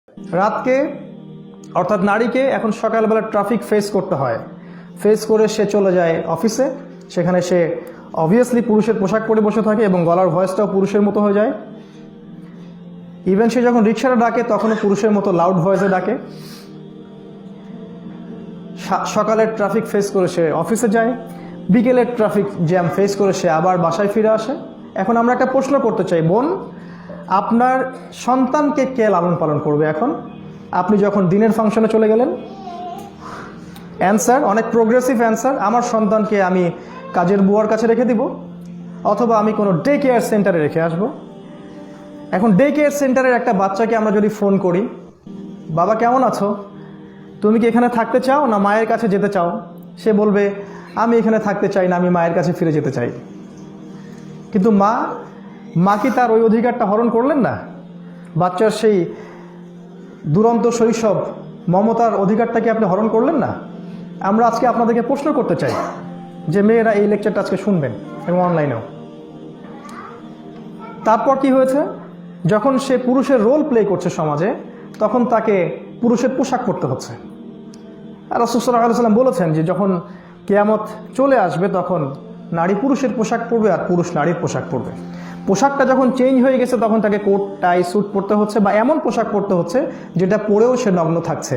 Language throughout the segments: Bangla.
রাতকে অর্থাৎ নারীকে এখন সকালবেলা ট্রাফিক ফেস করতে হয়, ফেস করে সে চলে যায় অফিসে। সেখানে সে অবভিয়াসলি পুরুষের পোশাক পরে বসে থাকে এবং গলার ভয়েসটাও পুরুষের মতো হয়ে যায়। ইভেন সে যখন রিক্সাটা ডাকে তখনও পুরুষের মতো লাউড ভয়েসে ডাকে। সকালের ট্রাফিক ফেস করে সে অফিসে যায়, বিকেলের ট্রাফিক জ্যাম ফেস করে সে আবার বাসায় ফিরে আসে। এখন আমরা একটা প্রশ্ন করতে চাই, বোন, আপনার সন্তানকে কে লালন পালন করবে এখন আপনি যখন দিনের ফাংশনে চলে গেলেন? অ্যান্সার, অনেক প্রোগ্রেসিভ অ্যান্সার, আমার সন্তানকে আমি কাজের বুয়ার কাছে রেখে দিব, অথবা আমি কোনো ডে কেয়ার সেন্টারে রেখে আসব। এখন ডে কেয়ার সেন্টারের একটা বাচ্চাকে আমরা যদি ফোন করি, বাবা কেমন আছো, তুমি কি এখানে থাকতে চাও না মায়ের কাছে যেতে চাও? সে বলবে, আমি এখানে থাকতে চাই না, আমি মায়ের কাছে ফিরে যেতে চাই। কিন্তু মা কি তার ওই অধিকারটা হরণ করলেন না? বাচ্চার সেই দুরন্ত শৈশব মমতার অধিকারটাকে আপনি হরণ করলেন না? আমরা আজকে আপনাদেরকে প্রশ্ন করতে চাই যে মেয়েরা এই লেকচারটা আজকে শুনবেন এবং অনলাইনেও। তারপর কি হয়েছে? যখন সে পুরুষের রোল প্লে করছে সমাজে, তখন তাকে পুরুষের পোশাক পরতে হচ্ছে। আর রাসূল সাল্লাল্লাহু আলাইহি ওয়াসাল্লাম বলেছেন যে যখন কিয়ামত চলে আসবে তখন নারী পুরুষের পোশাক পরবে আর পুরুষ নারীর পোশাক পরবে। পোশাকটা যখন চেঞ্জ হয়ে গেছে তখন তাকে কোট টাই স্যুট পরতে হচ্ছে, বা এমন পোশাক পরতে হচ্ছে যেটা পরেও সে নগ্ন থাকছে।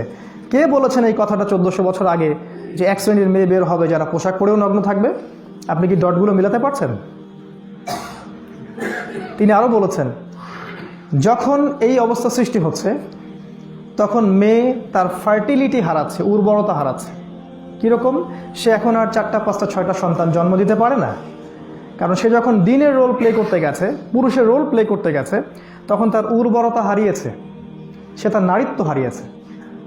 কে বলেছেন এই কথাটা 1400 বছর আগে যে এক শ্রেণীর মেয়ে বের হবে যারা পোশাক পরেও নগ্ন থাকবে? আপনি কি ডটগুলো মিলাতে পারছেন? তিনি আরও বলেছেন, যখন এই অবস্থা সৃষ্টি হচ্ছে তখন মেয়ে তার ফার্টিলিটি হারাচ্ছে, উর্বরতা হারাচ্ছে। কীরকম? সে এখন আর 4টা 5টা 6টা সন্তান জন্ম দিতে পারে না, কারণ সে যখন দিনের রোল প্লে করতে গেছে, পুরুষের রোল প্লে করতে গেছে, তখন তার উর্বরতা হারিয়েছে, সে তার নারীত্ব হারিয়েছে।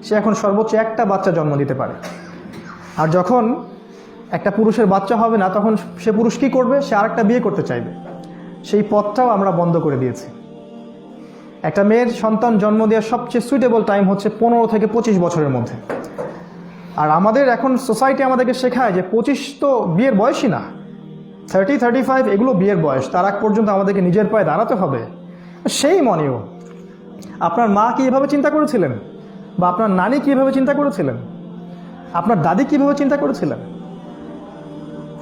সে এখন সর্বোচ্চ একটা বাচ্চা জন্ম দিতে পারে। আর যখন একটা পুরুষের বাচ্চা হবে না, তখন সে পুরুষ কী করবে? সে আরেকটা বিয়ে করতে চাইবে। সেই পথটাও আমরা বন্ধ করে দিয়েছি। একটা মেয়ের সন্তান জন্ম দেওয়ার সবচেয়ে সুইটেবল টাইম হচ্ছে 15 থেকে 25 বছরের মধ্যে। আর আমাদের এখন সোসাইটি আমাদেরকে শেখায় যে 25 তো বিয়ের বয়সই না, 30-35 এগুলো বিয়ের বয়স, তার আগ পর্যন্ত আমাদেরকে নিজের পায়ে দাঁড়াতে হবে। সেই মনেও আপনার মা কি এভাবে চিন্তা করেছিলেন? বা আপনার নানি কীভাবে চিন্তা করেছিলেন? আপনার দাদি কীভাবে চিন্তা করেছিলেন?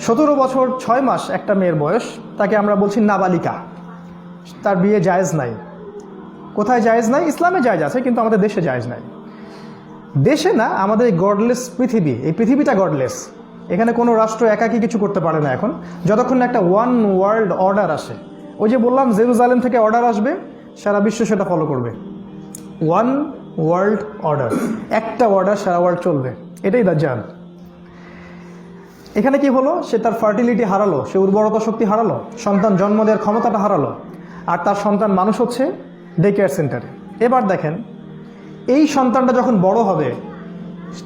17 বছর 6 মাস একটা মেয়ের বয়স, তাকে আমরা বলছি নাবালিকা, তার বিয়ে জায়েজ নাই। কোথায় জায়েজ নাই? ইসলামে জায়েজ আছে, কিন্তু আমাদের দেশে জায়েজ নাই। দেশে না, আমাদের গডলেস পৃথিবী, এই পৃথিবীটা গডলেস। এখানে কোনো রাষ্ট্র একাকী কিছু করতে পারে না এখন, যতক্ষণ না একটা ওয়ান ওয়ার্ল্ড অর্ডার আসে। ওই যে বললাম, জেরুজালেম থেকে অর্ডার আসবে, সারা বিশ্ব সেটা ফলো করবে। ওয়ান ওয়ার্ল্ড অর্ডার, একটা অর্ডার সারা ওয়ার্ল্ড চলবে, এটাই দাজ্জাল। এখানে কি হলো? সে তার ফার্টিলিটি হারালো, সে উর্বরতা শক্তি হারালো, সন্তান জন্ম দেওয়ার ক্ষমতাটা হারালো, আর তার সন্তান মানুষ হচ্ছে ডে কেয়ার সেন্টারে। এবার দেখেন, এই সন্তানটা যখন বড় হবে,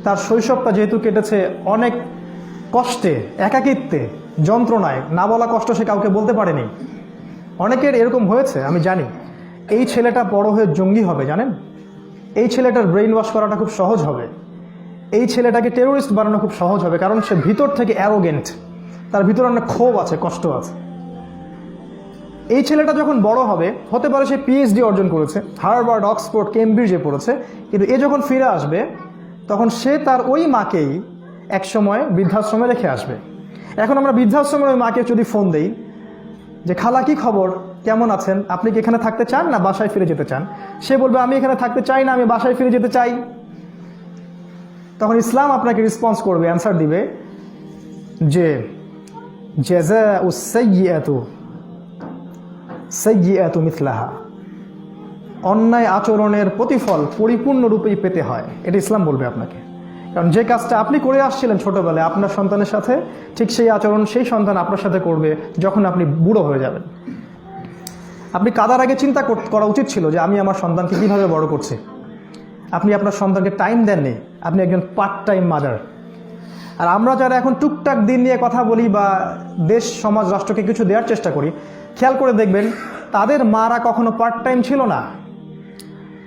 তার শৈশবটা যেহেতু কেটেছে অনেক কষ্টে, একাকিত্বে, যন্ত্রণায়, না বলা কষ্ট সে কাউকে বলতে পারেনি। অনেকের এরকম হয়েছে, আমি জানি। এই ছেলেটা বড় হয়ে জঙ্গি হবে, জানেন? এই ছেলেটার ব্রেইন ওয়াশ করাটা খুব সহজ হবে, এই ছেলেটাকে টেরোরিস্ট বানানো খুব সহজ হবে, কারণ সে ভিতর থেকে অ্যারোগেন্ট, তার ভিতরে অনেক ক্ষোভ আছে, কষ্ট আছে। এই ছেলেটা যখন বড় হবে, হতে পারে সে পিএইচডি অর্জন করেছে, হার্ভার্ড, অক্সফোর্ড, কেমব্রিজে পড়েছে, কিন্তু এ যখন ফিরে আসবে তখন সে তার ওই মাকেই একসময় বৃদ্ধাশ্রমে রেখে আসবে। এখন আমরা বৃদ্ধাশ্রমের ওই মাকে যদি ফোন দেই যে খালা কি খবর, কেমন আছেন, আপনি কি এখানে থাকতে চান না বাসায় ফিরে যেতে চান? সে বলবে, আমি এখানে থাকতে চাই না, আমি বাসায় ফিরে যেতে চাই। তখন ইসলাম আপনাকে রেসপন্স করবে, অ্যান্সার দিবে যে জাযাউস সাইয়্যিআতু মিথলাহা, অন্যায় আচরণের প্রতিফল পরিপূর্ণরূপেই পেতে হয়। এটা ইসলাম বলবে আপনাকে। কারণ যে কাজটা আপনি করে আসছিলেন ছোটবেলায় আপনার সন্তানের সাথে, ঠিক সেই আচরণ সেই সন্তান আপনার সাথে করবে যখন আপনি বুড়ো হয়ে যাবেন। আপনি কাদার আগে চিন্তা করা উচিত ছিল যে আমি আমার সন্তানকে কীভাবে বড় করছি। আপনি আপনার সন্তানকে টাইম দেননি, আপনি একজন পার্ট টাইম মাদার। আর আমরা যারা এখন টুকটাক দিন নিয়ে কথা বলি বা দেশ সমাজ রাষ্ট্রকে কিছু দেওয়ার চেষ্টা করি, খেয়াল করে দেখবেন তাদের মারা কখনো পার্ট টাইম ছিল না,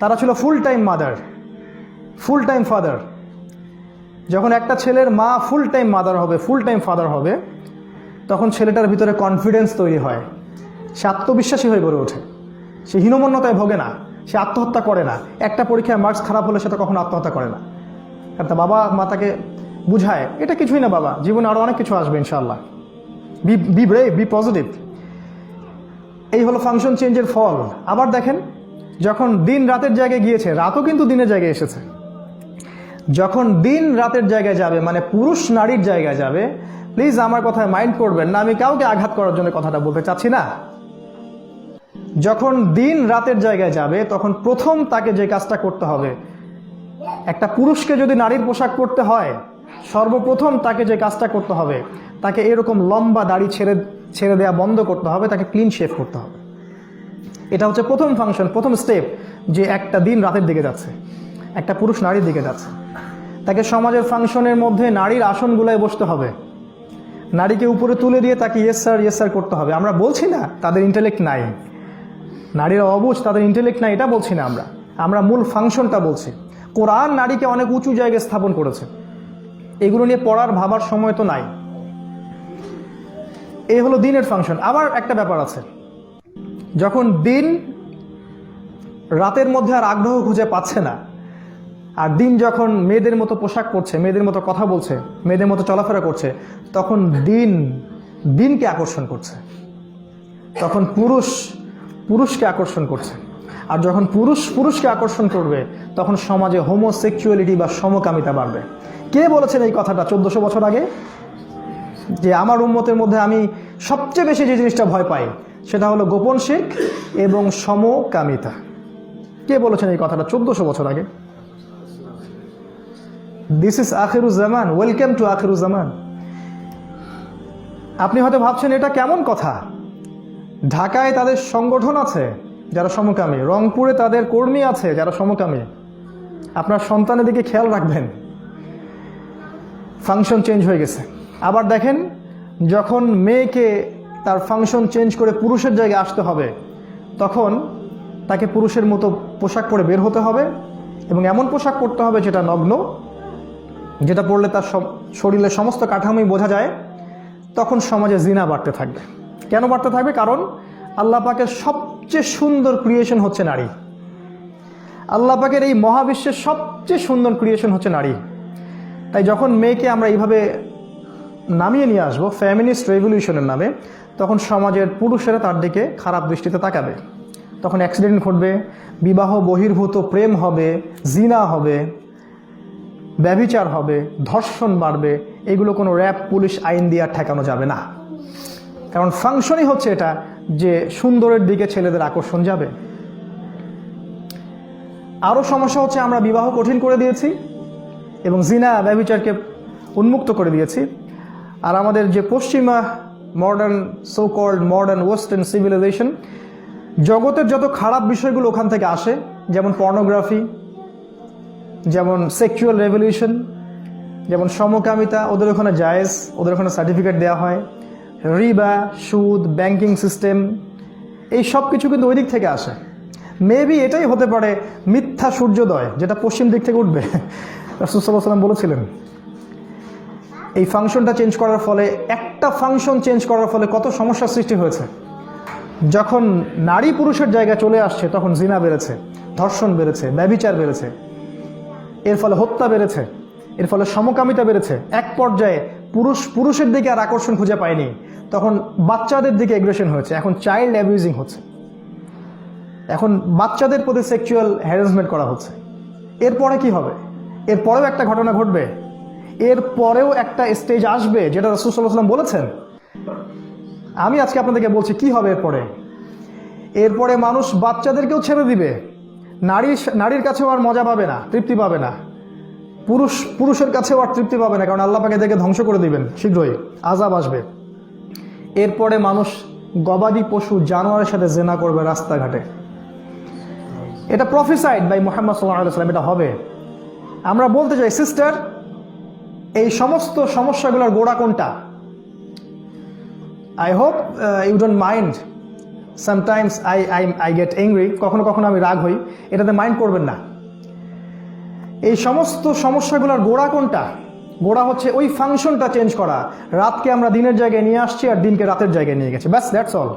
তারা ছিল full time mother, full time father. যখন একটা ছেলের মা ফুল টাইম মাদার হবে, ফুল টাইম ফাদার হবে, তখন ছেলেটার ভিতরে কনফিডেন্স তৈরি হয়, সে আত্মবিশ্বাসী হয়ে গড়ে ওঠে, সে হীনমন্যতায় ভোগে না, সে আত্মহত্যা করে না। একটা পরীক্ষায় মার্কস খারাপ হলে সে তো কখনো আত্মহত্যা করে না, কারণ তার বাবা মা তাকে বুঝায় এটা কিছুই না বাবা, জীবনে আরও অনেক কিছু আসবে ইনশাআল্লাহ, বি ব্রেভ, বি পজিটিভ। এই হলো ফাংশন চেঞ্জের ফল। আবার দেখেন, যখন দিন রাতের জায়গায় গিয়েছে, রাতও কিন্তু দিনের জায়গায় এসেছে। যখন দিন রাতের জায়গায় যাবে, মানে পুরুষ নারীর জায়গায় যাবে, প্লিজ আমার কথায় মাইন্ড করবেন না, আমি কাউকে আঘাত করার জন্য কথাটা বলতে চাচ্ছি না। যখন দিন রাতের জায়গায় যাবে, তখন প্রথম তাকে যে কাজটা করতে হবে, একটা পুরুষকে যদি নারীর পোশাক পরতে হয়, সর্বপ্রথম তাকে যে কাজটা করতে হবে, তাকে এরকম লম্বা দাড়ি ছেড়ে দেওয়া বন্ধ করতে হবে, তাকে ক্লিন শেভ করতে হবে। এটা হচ্ছে প্রথম ফাংশন, প্রথম স্টেপ, যে একটা দিন রাতের দিকে যাচ্ছে, একটা পুরুষ নারীর দিকে যাচ্ছে। তাকে সমাজের ফাংশনের মধ্যে নারীর আসনগুলোয় বসতে হবে, নারীকে উপরে তুলে দিয়ে তাকে ইয়েস স্যার করতে হবে। আমরা বলছি না তাদের ইন্টেলেক্ট নাই, নারীরা অবুঝ, তাদের ইন্টেলেক্ট নাই, এটা বলছি না আমরা মূল ফাংশনটা বলছি। কোরআন নারীকে অনেক উঁচু জায়গায় স্থাপন করেছে, এগুলো নিয়ে পড়ার ভাবার সময় তো নাই। এই হলো দিনের ফাংশন। আবার একটা ব্যাপার আছে, যখন দিন রাতের মধ্যে আর আগ্রহ খুঁজে পাচ্ছে না, আর দিন যখন মেয়েদের মতো পোশাক পরছে, মেয়েদের মতো কথা বলছে, মেয়েদের মতো চলাফেরা করছে, তখন দিনকে আকর্ষণ করছে, তখন পুরুষকে আকর্ষণ করছে। আর যখন পুরুষকে আকর্ষণ করবে, তখন সমাজে হোমোসেক্সুয়ালিটি বা সমকামিতা বাড়বে। কে বলেছেন এই কথাটা 1400 বছর আগে, যে আমার উম্মতের মধ্যে আমি সবচেয়ে বেশি যে জিনিসটা ভয় পাই সেটা হলো গোপন শিরক এবং সমকামিতা? কে বলেছেন এই কথাটা 1400 বছর আগে? This is Akhiruzzaman, welcome to Akhiruzzaman. আপনি হয়তো ভাবছেন এটা কেমন কথা, ঢাকায় তাদের সংগঠন আছে যারা সমকামী, রংপুরে তাদের কর্মী আছে যারা সমকামী। আপনার সন্তানের দিকে খেয়াল রাখবেন, ফাংশন চেঞ্জ হয়ে গেছে। আবার দেখেন, যখন মেয়েকে তার ফাংশন চেঞ্জ করে পুরুষের জায়গায় আসতে হবে, তখন তাকে পুরুষের মতো পোশাক পরে বের হতে হবে, এবং এমন পোশাক পরতে হবে যেটা নগ্ন, যেটা পরলে তার শরীরের সমস্ত কাঠামোই বোঝা যায়। তখন সমাজে জিনা বাড়তে থাকবে। কেন বাড়তে থাকবে? কারণ আল্লাহ পাকের সবচেয়ে সুন্দর ক্রিয়েশন হচ্ছে নারী। আল্লাহ পাকের এই মহাবিশ্বের সবচেয়ে সুন্দর ক্রিয়েশন হচ্ছে নারী। তাই যখন মেয়েকে আমরা এইভাবে নামিয়ে নিয়ে আসবো ফেমিনিস্ট রেভলিউশনের নামে, তখন সমাজের পুরুষেরা তার দিকে খারাপ দৃষ্টিতে তাকাবে। তখন অ্যাক্সিডেন্ট ঘটবে, বিবাহ বহির্ভূত প্রেম হবে, জিনা হবে, ব্যভিচার হবে, ধর্ষণ বাড়বে। এগুলো কোনো র্যাব পুলিশ আইন দিয়ে আর ঠেকানো যাবে না, কারণ ফাংশনই হচ্ছে এটা যে সুন্দরের দিকে ছেলেদের আকর্ষণ যাবে। আরও সমস্যা হচ্ছে, আমরা বিবাহ কঠিন করে দিয়েছি এবং জিনা ব্যভিচারকে উন্মুক্ত করে দিয়েছি। আর আমাদের যে পশ্চিমা modern, so called modern western civilisation, জগতের যত খারাপ বিষয়গুলো ওখান থেকে আসে, যেমন পর্নোগ্রাফি, যেমন সেক্সুয়াল রেভলিউশন, যেমন সমকামিতা, ওদের ওখানে জায়েজ, ওদের ওখানে সার্টিফিকেট দেওয়া হয়। রিবা, সুদ, ব্যাংকিং সিস্টেম, এই সব কিছু কিন্তু ওই দিক থেকে আসে। মেবি এটাই হতে পারে মিথ্যা সূর্যোদয়, যেটা পশ্চিম দিক থেকে উঠবে। রাসূল সাল্লাল্লাহু আলাইহি ওয়াসাল্লাম বলেছিলেন। এই ফাংশনটা চেঞ্জ করার ফলে, একটা ফাংশন চেঞ্জ করার ফলে কত সমস্যার সৃষ্টি হয়েছে। যখন নারী পুরুষের জায়গায় চলে আসছে, তখন জিনা বেড়েছে, ধর্ষণ বেড়েছে, ব্যভিচার বেড়েছে, এর ফলে হত্যা বেড়েছে, এর ফলে সমকামিতা বেড়েছে। এক পর্যায়ে পুরুষের দিকে আর আকর্ষণ খুঁজে পায়নি, তখন বাচ্চাদের দিকে এগ্রেশন হয়েছে। এখন চাইল্ড অ্যাবিউজিং হচ্ছে, এখন বাচ্চাদের প্রতি সেক্সুয়াল হ্যারাসমেন্ট করা হচ্ছে। এরপরে কি হবে? এরপরেও একটা ঘটনা ঘটবে, এরপরেও একটা স্টেজ আসবে, যেটা রাসূল সাল্লাল্লাহু আলাইহি ওয়াসাল্লাম বলেছেন। আমি আজকে আপনাদেরকে বলছি কি হবে এরপরে মানুষ বাচ্চাদেরকেও ছেড়ে দিবে, নারীর কাছেও আর মজা পাবে না, তৃপ্তি পাবে না, পুরুষের কাছেও আর তৃপ্তি পাবে না, কারণ আল্লাহ পাক এদেরকে ধ্বংস করে দিবেন, শীঘ্রই আযাব আসবে। এরপরে মানুষ গবাদি পশু, জানোয়ারের সাথে জেনা করবে রাস্তাঘাটে। এটা প্রফেসাইড বাই মুহাম্মদ সাল্লাল্লাহু আলাইহি ওয়াসাল্লাম, এটা হবে। আমরা বলতে চাই সিস্টার, এই সমস্ত সমস্যাগুলোর গোড়া কোনটা? I hope you don't mind, sometimes I get angry, কখনো কখনো আমি রাগ হই, এটাতে মাইন্ড করবেন না। এই সমস্ত সমস্যাগুলোর গোড়া কোনটা? গোড়া হচ্ছে ওই ফাংশনটা চেঞ্জ করা। রাতকে আমরা দিনের জায়গায় নিয়ে আসছি আর দিনকে রাতের জায়গায় নিয়ে গেছি, ব্যাস, দ্যাটস অল।